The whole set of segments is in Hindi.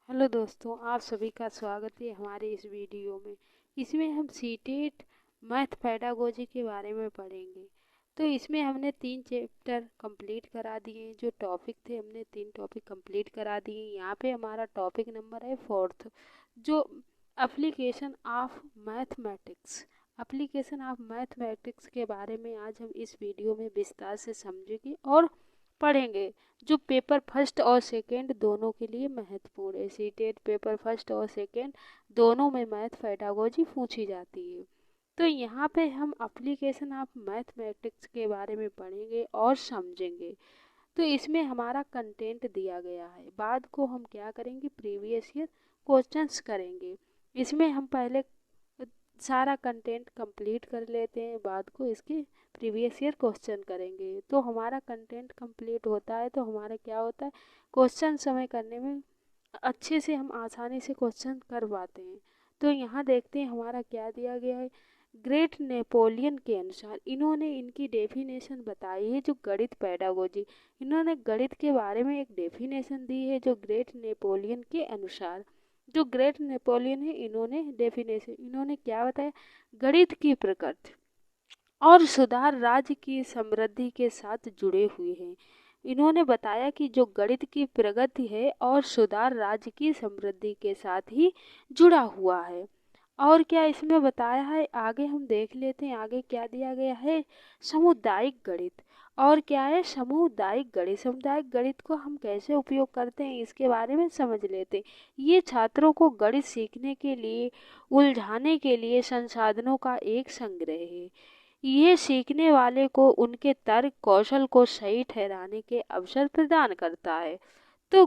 हेलो दोस्तों, आप सभी का स्वागत है हमारे इस वीडियो में। इसमें हम सीटेट मैथ पेडागोजी के बारे में पढ़ेंगे। तो इसमें हमने 3 चैप्टर कंप्लीट करा दिए। जो टॉपिक थे हमने 3 टॉपिक कंप्लीट करा दिए। यहाँ पे हमारा टॉपिक नंबर है 4th, जो application of mathematics. Application of mathematics के बारे में आज हम इस वीडियो में विस्तार से समझेंगे और पढ़ेंगे, जो पेपर फर्स्ट और सेकंड दोनों के लिए महत्वपूर्ण है। सीटेट पेपर फर्स्ट और सेकंड दोनों में मैथ पेडागोजी पूछी जाती है। तो यहाँ पे हम एप्लीकेशन ऑफ मैथमेटिक्स के बारे में पढ़ेंगे और समझेंगे। तो इसमें हमारा कंटेंट दिया गया है। बाद को हम क्या करेंगे, प्रीवियस ईयर क्वेश्चंस करेंगे। इसमें हम पहले सारा कंटेंट कंप्लीट कर लेते हैं, बाद को इसके प्रीवियस ईयर क्वेश्चन करेंगे। तो हमारा कंटेंट कंप्लीट होता है तो हमारा क्या होता है, क्वेश्चन समय करने में अच्छे से हम आसानी से क्वेश्चन कर पाते हैं। तो यहाँ देखते हैं हमारा क्या दिया गया है। ग्रेट नेपोलियन के अनुसार इन्होंने इनकी डेफिनेशन बताई है, जो गणित पेडागोजी, इन्होंने गणित के बारे में एक डेफिनेशन दी है। जो ग्रेट नेपोलियन के अनुसार, जो ग्रेट नेपोलियन है, इन्होंने क्या बताया, गणित की प्रकृति और सुधार राज्य की समृद्धि के साथ जुड़े हुए हैं। इन्होंने बताया कि जो गणित की प्रगति है और सुधार राज्य की समृद्धि के साथ ही जुड़ा हुआ है। और क्या इसमें बताया है, आगे हम देख लेते हैं। आगे क्या दिया गया है, सामुदायिक गणित। और क्या है, सामुदायिक गणित। सामुदायिक गणित को हम कैसे उपयोग करते हैं इसके बारे में समझ लेते हैं। ये छात्रों को गणित सीखने के लिए, उलझाने के लिए संसाधनों का एक संग्रह है। ये सीखने वाले को उनके तर्क कौशल को सही ठहराने के अवसर प्रदान करता है। तो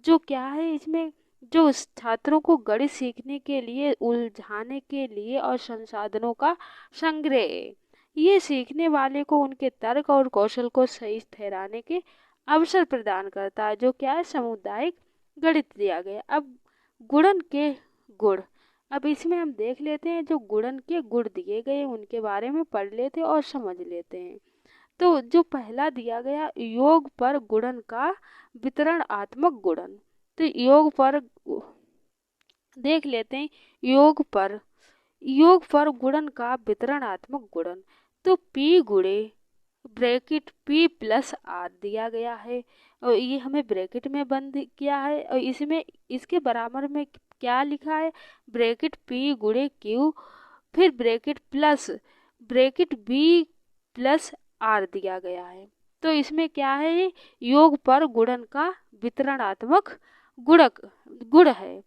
जो क्या है इसमें, जो छात्रों को गणित सीखने के लिए, उलझाने के लिए और संसाधनों का संग्रह है। ये सीखने वाले को उनके तर्क और कौशल को सही ठहराने के अवसर प्रदान करता है। जो क्या है, सामुदायिक गणित दिया गया। अब गुणन के गुण, अब इसमें हम देख लेते हैं। जो गुणन के गुण दिए गए उनके बारे में पढ़ लेते और समझ लेते हैं। तो जो पहला दिया गया, योग पर गुणन का वितरणात्मक गुणन। तो योग पर देख लेते हैं। योग पर गुणन का वितरणात्मक गुणन। तो P गुणे ब्रैकेट P प्लस R दिया गया है और ये हमें ब्रैकेट में बंद किया है। और इसमें इसके बराबर में क्या लिखा है, ब्रैकेट P गुणे Q, फिर ब्रैकेट B प्लस R दिया गया है। तो इसमें क्या है, योग पर गुणन का वितरणात्मक गुण है।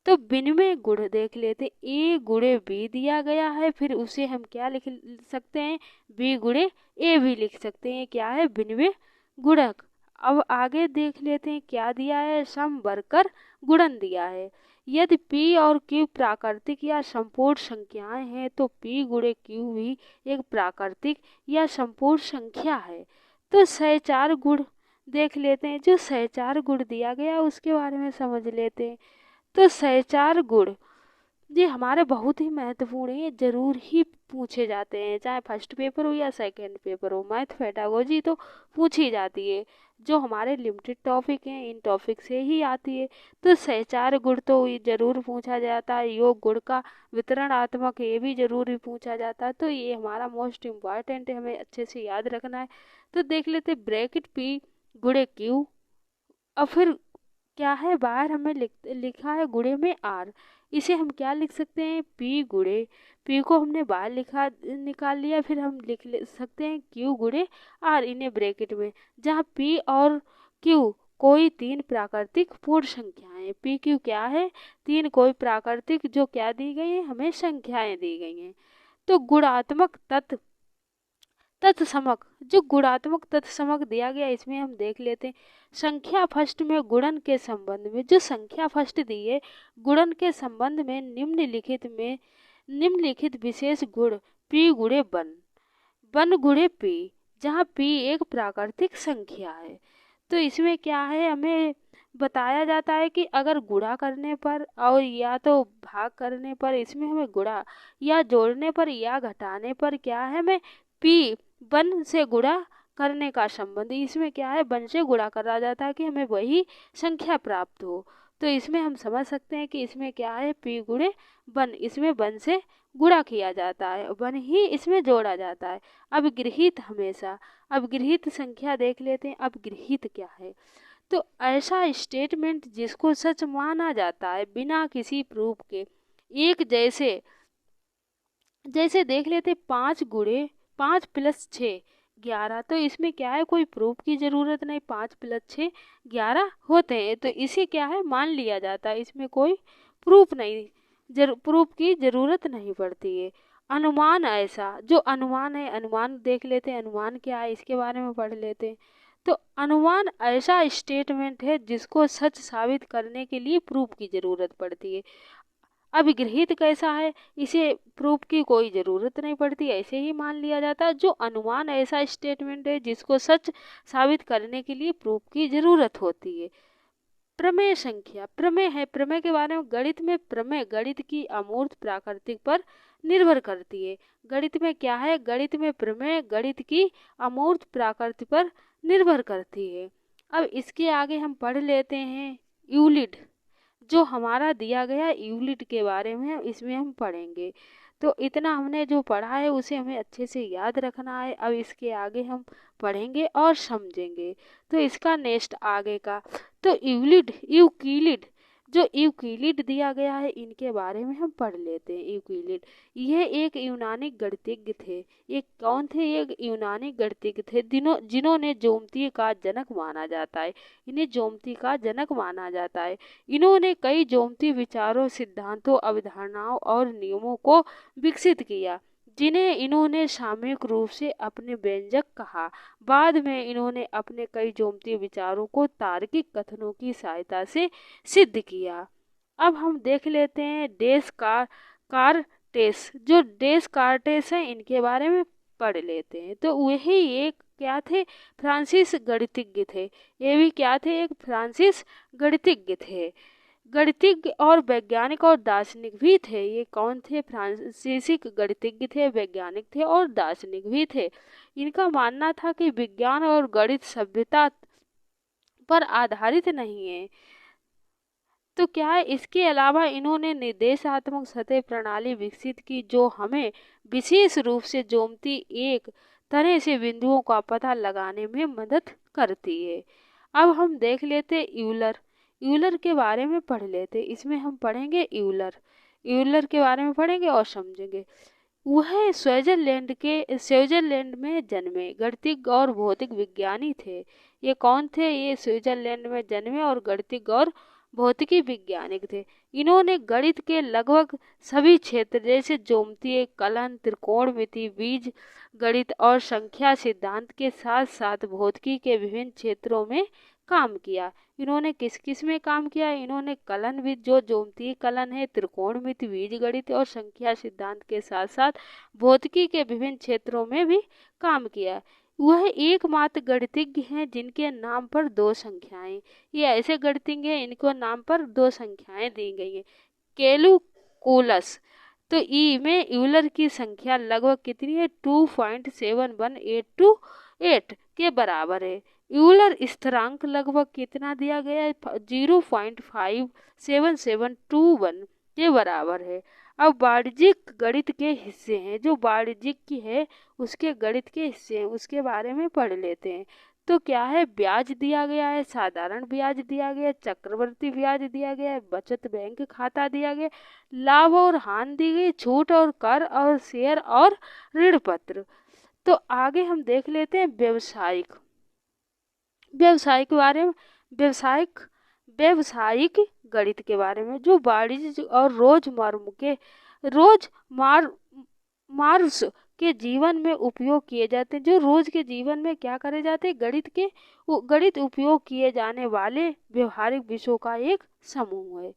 तो विनिमय गुण देख लेते। A गुणे B दिया गया है, फिर उसे हम क्या लिख सकते हैं, B गुणे A भी लिख सकते हैं। क्या है, विनिमय गुणक। अब आगे देख लेते हैं क्या दिया है, समवर्कर गुणन दिया है। यदि P और Q प्राकृतिक या संपूर्ण संख्याएं हैं तो P गुणे Q भी एक प्राकृतिक या संपूर्ण संख्या है। तो सहचार गुण देख लेते हैं। जो सहचार गुण दिया गया उसके बारे में समझ लेते हैं। तो सहचार गुण ये हमारे बहुत ही महत्वपूर्ण है, जरूर ही पूछे जाते हैं, चाहे फर्स्ट पेपर हो या सेकंड पेपर हो। मैथ पेडागोजी तो पूछी जाती है। जो हमारे लिमिटेड टॉपिक हैं इन टॉपिक से ही आती है। तो सहचार गुण तो ये जरूर पूछा जाता है। योग गुण का वितरणात्मक ये भी जरूर ही पूछा जाता है। तो ये हमारा मोस्ट इम्पॉर्टेंट है, हमें अच्छे से याद रखना है। तो देख लेते ब्रैकेट P गुणे Q, और फिर क्या है, बाहर हमें लिखा है गुणे में R। इसे हम क्या लिख सकते हैं, P गुणे, P को हमने बाहर निकाल लिया, फिर हम सकते हैं Q गुणे R इन्हें ब्रैकेट में, जहाँ P और Q कोई 3 प्राकृतिक पूर्ण संख्याएं। P Q क्या है, 3 कोई प्राकृतिक जो क्या दी गई है, हमें संख्याएं दी गई हैं। तो गुणात्मक तत्समक, जो गुणात्मक तत्समक दिया गया इसमें हम देख लेते हैं। संख्या फर्स्ट में गुणन के संबंध में, जो संख्या फर्स्ट दी है गुणन के संबंध में निम्नलिखित विशेष गुण P गुणे वन गुणे P, जहाँ P एक प्राकृतिक संख्या है। तो इसमें क्या है, हमें बताया जाता है कि अगर गुणा करने पर और या तो भाग करने पर, इसमें हमें गुणा या जोड़ने पर या घटाने पर क्या है, हमें P वन से गुणा करने का संबंध, इसमें क्या है, वन से गुणा करा जाता है कि हमें वही संख्या प्राप्त हो। तो इसमें हम समझ सकते हैं कि इसमें क्या है, p गुणे 1, इसमें 1 से गुणा किया जाता है, 1 ही इसमें जोड़ा जाता है। अब गृहीत हमेशा, अब गृहीत संख्या देख लेते हैं। अब गृहीत क्या है, तो ऐसा स्टेटमेंट जिसको सच माना जाता है बिना किसी प्रूफ के। एक जैसे देख लेते 5 गुणे 5 + 6 11, तो इसमें क्या है, कोई प्रूफ की ज़रूरत नहीं, 5 + 6 11 होते हैं, तो इसे क्या है, मान लिया जाता है, इसमें कोई प्रूफ नहीं, प्रूफ की ज़रूरत नहीं पड़ती है। अनुमान ऐसा, जो अनुमान है, अनुमान देख लेते हैं, अनुमान क्या है इसके बारे में पढ़ लेते हैं। तो अनुमान ऐसा स्टेटमेंट है जिसको सच साबित करने के लिए प्रूफ की ज़रूरत पड़ती है। अब गृहीत कैसा है, इसे प्रूफ की कोई ज़रूरत नहीं पड़ती, ऐसे ही मान लिया जाता है। जो अनुमान ऐसा स्टेटमेंट है जिसको सच साबित करने के लिए प्रूफ की ज़रूरत होती है। प्रमेय संख्या, प्रमेय है, प्रमेय के बारे में, गणित में प्रमेय गणित की अमूर्त प्राकृतिक पर निर्भर करती है। गणित में क्या है, गणित में प्रमेय गणित की अमूर्त प्राकृति पर निर्भर करती है। अब इसके आगे हम पढ़ लेते हैं यूलिड, जो हमारा दिया गया यूलिड के बारे में इसमें हम पढ़ेंगे। तो इतना हमने जो पढ़ा है उसे हमें अच्छे से याद रखना है। अब इसके आगे हम पढ़ेंगे और समझेंगे। तो इसका नेक्स्ट आगे का, तो यूक्लिड, जो यूक्लिड दिया गया है इनके बारे में हम पढ़ लेते हैं। यूक्लिड यह एक यूनानी गणितज्ञ थे। एक कौन थे, एक यूनानी गणितज्ञ थे जिन्होंने ज्योमेट्री का जनक माना जाता है। इन्हें ज्योमेट्री का जनक माना जाता है। इन्होंने कई ज्योमेट्री विचारों, सिद्धांतों, अवधारणाओं और नियमों को विकसित किया, जिन्हें इन्होंने सामूहिक रूप से अपने व्यंजक कहा। बाद में इन्होंने अपने कई ज्योमेट्री विचारों को तार्किक कथनों की सहायता से सिद्ध किया। अब हम देख लेते हैं डेस्कार्टेस, जो डेस्कार्टेस हैं इनके बारे में पढ़ लेते हैं। तो वही एक क्या थे, फ्रांसीसी गणितज्ञ थे। ये भी क्या थे, एक फ्रांसीसी गणितज्ञ थे। गणितज्ञ और वैज्ञानिक और दार्शनिक भी थे। ये कौन थे, फ्रांसीसी गणितज्ञ थे, वैज्ञानिक थे और दार्शनिक भी थे। इनका मानना था कि विज्ञान और गणित सभ्यता पर आधारित नहीं है। तो क्या है, इसके अलावा इन्होंने निर्देशात्मक सतह प्रणाली विकसित की, जो हमें विशेष रूप से ज्योमेट्री एक तरह से बिंदुओं का पता लगाने में मदद करती है। अब हम देख लेते यूलर के बारे में पढ़ लेते। इसमें हम पढ़ेंगे यूलर के बारे में पढ़ेंगे और समझेंगे। वह स्विट्जरलैंड में जन्मे गणितज्ञ और भौतिक विज्ञानी थे। ये कौन थे, ये स्विट्जरलैंड में जन्मे और गणितज्ञ और भौतिकी वैज्ञानिक थे। इन्होंने गणित के लगभग सभी क्षेत्र जैसे ज्योमेट्री, कलन, त्रिकोणमिति, बीज गणित और संख्या सिद्धांत के साथ साथ भौतिकी के विभिन्न क्षेत्रों में काम किया। इन्होंने किस किस में काम किया, इन्होंने कलन भी, जो ज्योमेट्री कलन है, त्रिकोणमिति, बीज गणित और संख्या सिद्धांत के साथ साथ भौतिकी के विभिन्न क्षेत्रों में भी काम किया। वह एकमात्र गणितज्ञ हैं जिनके नाम पर 2 संख्याएं, ये ऐसे गणितज्ञ हैं इनको नाम पर 2 संख्याएं दी गई हैं, कैलकुलस। तो ई में यूलर की संख्या लगभग कितनी है, 2.71828 के बराबर है। यूलर स्थिरांक लगभग कितना दिया गया है, 0.57721 के बराबर है। अब वाणिज्यिक गणित के हिस्से हैं, जो वाणिज्यिक है उसके गणित के हिस्से हैं, उसके बारे में पढ़ लेते हैं। तो क्या है, ब्याज दिया गया है, साधारण ब्याज दिया गया है, चक्रवर्ती ब्याज दिया गया है, बचत बैंक खाता दिया गया, लाभ और हानि दी गई, छूट और कर और शेयर और ऋण पत्र। तो आगे हम देख लेते हैं व्यवसायिक बारे में, व्यवसायिक गणित के बारे में, जो वाणिज्य और रोजमर्रा के जीवन में उपयोग किए जाते हैं, जो रोज के जीवन में क्या करे जाते हैं, गणित उपयोग किए जाने वाले व्यवहारिक विषयों का एक समूह है।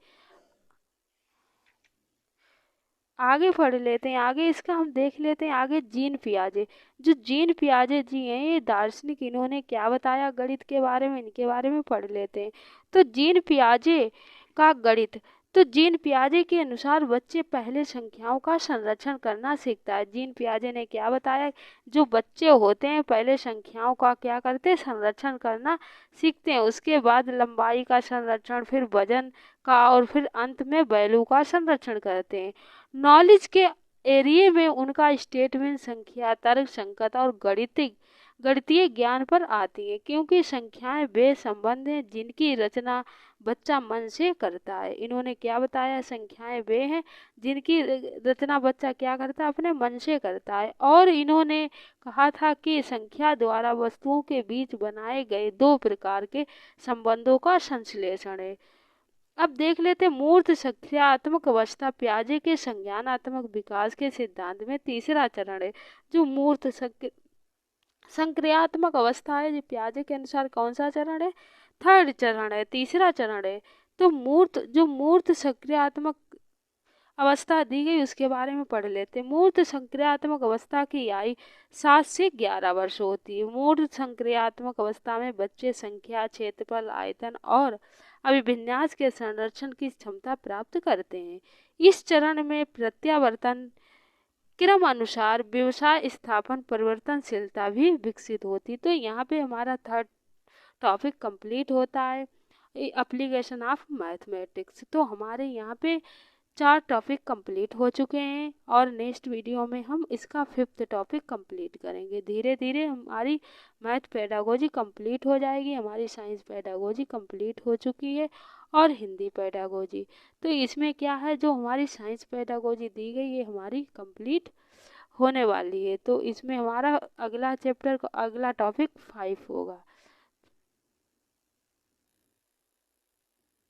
आगे पढ़ लेते हैं, आगे इसका हम देख लेते हैं। आगे जीन पियाजे, जो जीन पियाजे जी हैं ये दार्शनिक, इन्होंने क्या बताया गणित के बारे में, इनके बारे में पढ़ लेते हैं। तो जीन पियाजे का गणित, तो जीन पियाजे के अनुसार बच्चे पहले संख्याओं का संरक्षण करना सीखता है। जीन पियाजे ने क्या बताया, जो बच्चे होते हैं पहले संख्याओं का क्या करते हैं, संरक्षण करना सीखते हैं। उसके बाद लंबाई का संरक्षण, फिर वजन का, और फिर अंत में वैल्यू का संरक्षण करते हैं। नॉलेज के एरिया में उनका स्टेटमेंट संख्या, तर्क, संगतता और गणितीय ज्ञान पर आती है, क्योंकि संख्याएं वे संबंध हैं जिनकी रचना बच्चा मन से करता है। इन्होंने क्या बताया, संख्याएं वे हैं जिनकी रचना बच्चा क्या करता है, अपने मन से करता है। और इन्होंने कहा था कि संख्या द्वारा वस्तुओं के बीच बनाए गए दो प्रकार के संबंधों का संश्लेषण है। अब देख लेते हैं मूर्त संक्रियात्मक अवस्था पियाजे के संज्ञानात्मक विकास के सिद्धांत में तीसरा चरण है। जो मूर्त संक्रियात्मक अवस्था है, जो पियाजे के अनुसार कौन सा चरण है, थर्ड चरण है, तीसरा चरण है। तो मूर्त संक्रियात्मक अवस्था दी गई उसके बारे में पढ़ लेते हैं। मूर्त संक्रियात्मक अवस्था की आयु 7 से 11 वर्ष होती है। मूर्त संक्रियात्मक अवस्था में बच्चे संख्या, क्षेत्रफल, आयतन और अभिविन्यास के संरक्षण की क्षमता प्राप्त करते हैं। इस चरण में प्रत्यावर्तन क्रम अनुसार व्यवसाय स्थापन परिवर्तनशीलता भी विकसित होती। तो यहाँ पे हमारा थर्ड टॉपिक कंप्लीट होता है, एप्लीकेशन ऑफ मैथमेटिक्स। तो हमारे यहाँ पे 4 टॉपिक कंप्लीट हो चुके हैं और नेक्स्ट वीडियो में हम इसका 5th टॉपिक कंप्लीट करेंगे। धीरे धीरे हमारी मैथ पेडागोजी कंप्लीट हो जाएगी, हमारी साइंस पेडागोजी कंप्लीट हो चुकी है और हिंदी पेडागोजी। तो इसमें क्या है, जो हमारी साइंस पेडागोजी दी गई है हमारी कंप्लीट होने वाली है। तो इसमें हमारा अगला चैप्टर, अगला टॉपिक 5 होगा।